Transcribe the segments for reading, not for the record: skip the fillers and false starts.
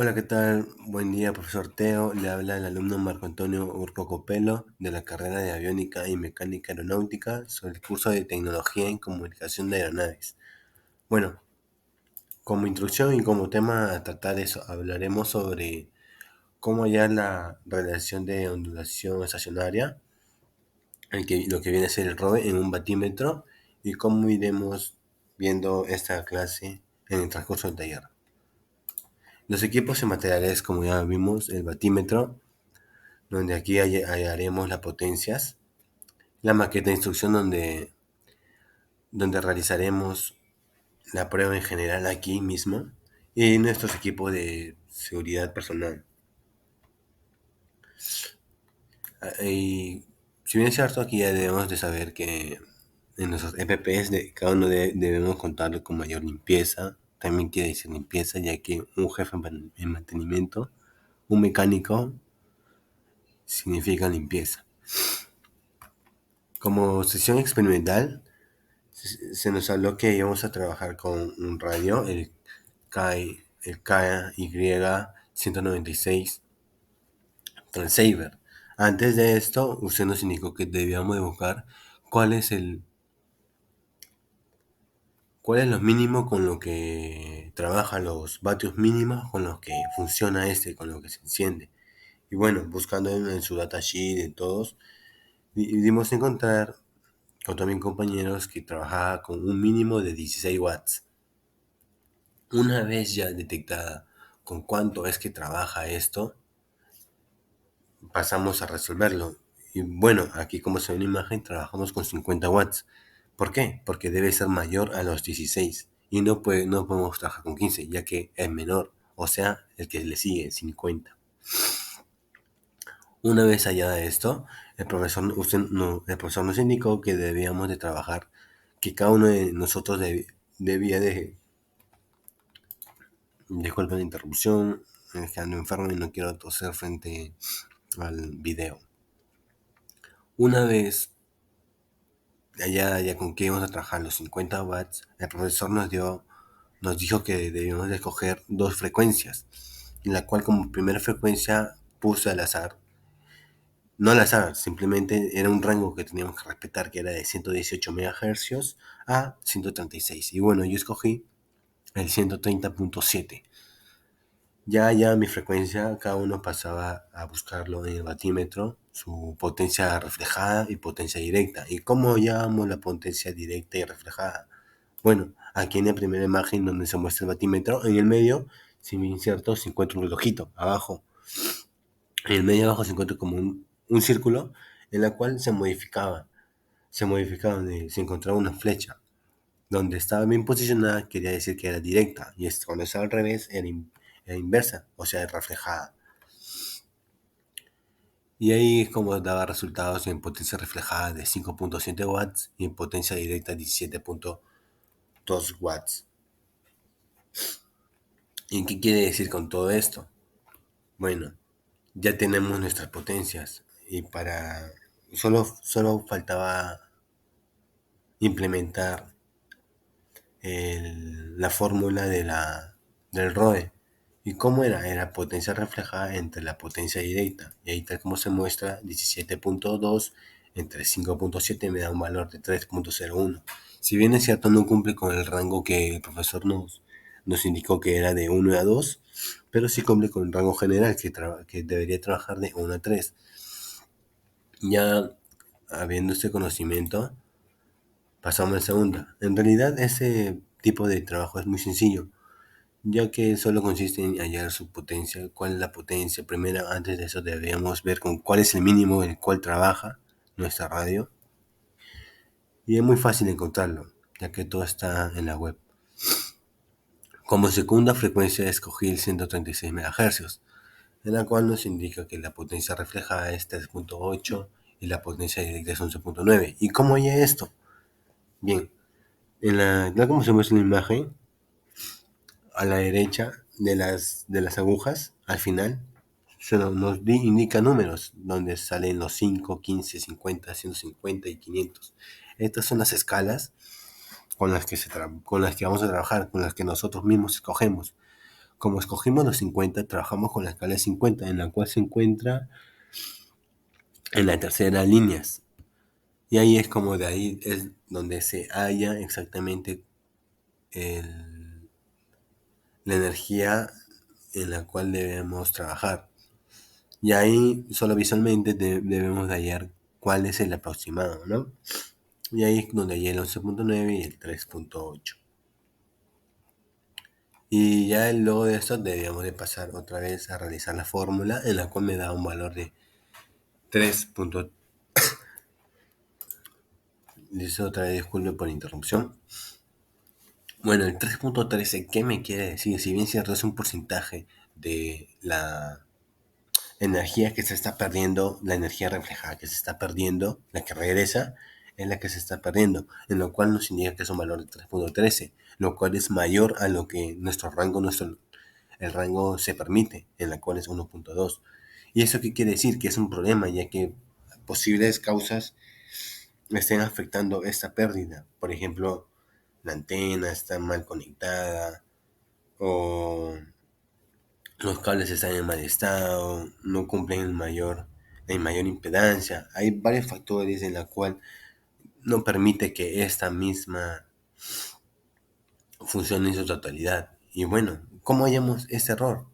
Hola, ¿qué tal? Buen día, profesor Teo. Le habla el alumno Marco Antonio Urco Copelo de la carrera de Aviónica y Mecánica Aeronáutica sobre el curso de Tecnología en Comunicación de Aeronaves. Bueno, como introducción y como tema a tratar eso, hablaremos sobre cómo hallar la relación de ondulación estacionaria, lo que viene a ser el ROE en un batímetro y cómo iremos viendo esta clase en el transcurso del taller. Los equipos y materiales, como ya vimos, el batímetro, donde aquí hallaremos las potencias, la maqueta de instrucción donde realizaremos la prueba en general aquí mismo y nuestros equipos de seguridad personal. Y si bien es cierto, aquí ya debemos de saber que en nuestros EPPs cada uno debemos contar con mayor limpieza. También quiere decir limpieza, ya que un jefe en mantenimiento, un mecánico, significa limpieza. Como sesión experimental, se nos habló que íbamos a trabajar con un radio, el KY 196 Transceiver. Antes de esto, usted nos indicó que debíamos de buscar cuál es el cuál es lo mínimo con lo que trabaja, los vatios mínimos con los que funciona con lo que se enciende. Y bueno, buscando en su datasheet de todos, dimos a encontrar con todos mis compañeros que trabajaba con un mínimo de 16 watts. Una vez ya detectada con cuánto es que trabaja esto, pasamos a resolverlo. Y bueno, aquí como se ve en la imagen, trabajamos con 50 watts. ¿Por qué? Porque debe ser mayor a los 16 y no podemos trabajar con 15, ya que es menor, o sea, el que le sigue, 50. Una vez hallada esto, el profesor nos indicó que debíamos de trabajar, que cada uno de nosotros debía de. Disculpen la interrupción, es que ando enfermo y no quiero toser frente al video. Una vez ya con que íbamos a trabajar los 50 watts, el profesor nos dijo que debíamos de escoger dos frecuencias, en la cual como primera frecuencia puse al azar, no al azar, simplemente era un rango que teníamos que respetar, que era de 118 MHz a 136. Y bueno, yo escogí el 130.7. Ya mi frecuencia, cada uno pasaba a buscarlo en el batímetro, su potencia reflejada y potencia directa. ¿Y cómo llamamos la potencia directa y reflejada? Bueno, aquí en la primera imagen donde se muestra el batímetro, en el medio, si bien cierto, se encuentra un relojito abajo. En el medio abajo se encuentra como un círculo en la cual se modificaba donde se encontraba una flecha. Donde estaba bien posicionada quería decir que era directa y cuando estaba al revés era inversa, o sea, reflejada. Y ahí es como daba resultados en potencia reflejada de 5.7 watts y en potencia directa 17.2 watts. ¿Y qué quiere decir con todo esto? Bueno, ya tenemos nuestras potencias y solo faltaba implementar la fórmula del ROE. ¿Y cómo era? Era potencia reflejada entre la potencia directa. Y ahí tal como se muestra, 17.2 entre 5.7 me da un valor de 3.01. Si bien es cierto, no cumple con el rango que el profesor nos indicó que era de 1 a 2, pero sí cumple con el rango general que debería trabajar de 1 a 3. Ya habiendo este conocimiento, pasamos a la segunda. En realidad ese tipo de trabajo es muy sencillo, ya que solo consiste en hallar su potencia, cuál es la potencia. Primero, antes de eso deberíamos ver con cuál es el mínimo en el cual trabaja nuestra radio. Y es muy fácil encontrarlo, ya que todo está en la web. Como segunda frecuencia escogí el 136 MHz, en la cual nos indica que la potencia reflejada es 3.8 y la potencia directa es 11.9. ¿Y cómo hallé esto? Bien, tal como se muestra en la imagen, a la derecha de las agujas, al final, indica números, donde salen los 5, 15, 50, 150 y 500. Estas son las escalas con las que vamos a trabajar, con las que nosotros mismos escogemos. Como escogimos los 50, trabajamos con la escala de 50, en la cual se encuentra en la tercera línea. Y ahí es como de ahí es donde se halla exactamente el- la energía en la cual debemos trabajar. Y ahí solo visualmente debemos de hallar cuál es el aproximado, ¿no? Y ahí es donde hay el 11.9 y el 3.8. Y ya luego de esto debíamos de pasar otra vez a realizar la fórmula en la cual me da un valor de 3. Dice otra vez, disculpe por la interrupción. Bueno, el 3.13, ¿qué me quiere decir? Si bien cierto es un porcentaje de la energía que se está perdiendo, la energía reflejada que se está perdiendo, la que regresa, es la que se está perdiendo, en lo cual nos indica que es un valor de 3.13, lo cual es mayor a lo que el rango se permite, en la cual es 1.2. ¿Y eso qué quiere decir? Que es un problema, ya que posibles causas estén afectando esta pérdida. Por ejemplo, la antena está mal conectada o los cables están en mal estado, no cumplen en mayor impedancia. Hay varios factores en la cual no permite que esta misma funcione en su totalidad. Y bueno, ¿cómo hallamos este error?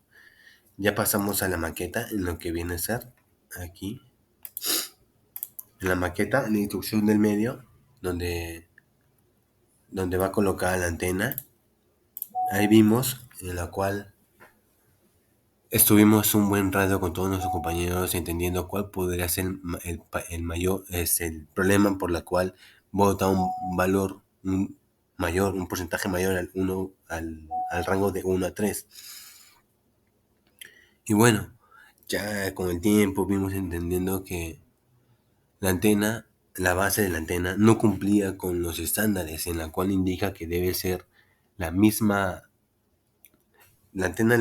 Ya pasamos a la maqueta en lo que viene a ser aquí. En la maqueta, en la instrucción del medio, donde va colocada la antena, ahí vimos en la cual estuvimos un buen rato con todos nuestros compañeros entendiendo cuál podría ser el mayor, es el problema por la cual vota un valor mayor, un porcentaje mayor al rango de 1 a 3. Y bueno, ya con el tiempo vimos entendiendo que la antena, la base de la antena no cumplía con los estándares en la cual indica que debe ser la misma, la antena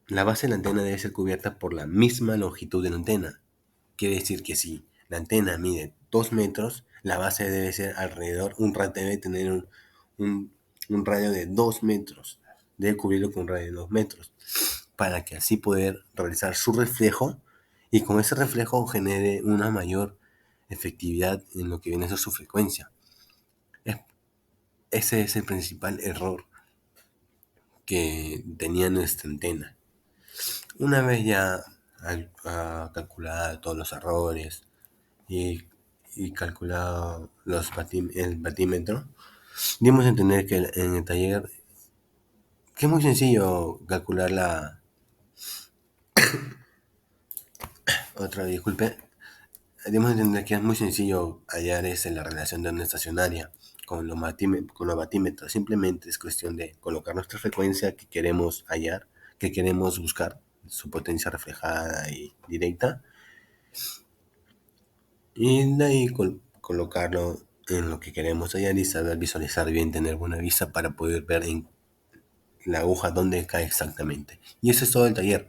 la base de la antena debe ser cubierta por la misma longitud de la antena. Quiere decir que si la antena mide 2 metros, la base debe ser alrededor, debe tener un, un radio de 2 metros. Debe cubrirlo con un radio de 2 metros. Para que así poder realizar su reflejo y con ese reflejo genere una mayor efectividad en lo que viene a ser su frecuencia. Es- Ese es el principal error que tenía nuestra antena. Una vez ya calculado todos los errores y, y calculado el batímetro, dimos a entender que en el taller, que es muy sencillo calcular otra disculpe, dimos a entender que es muy sencillo hallar la relación de onda estacionaria con los batímetros. Simplemente es cuestión de colocar nuestra frecuencia que queremos hallar, que queremos buscar, su potencia reflejada y directa, y de ahí colocarlo en lo que queremos hallar y saber visualizar bien, tener buena vista para poder ver en la aguja dónde cae exactamente. Y eso es todo el taller.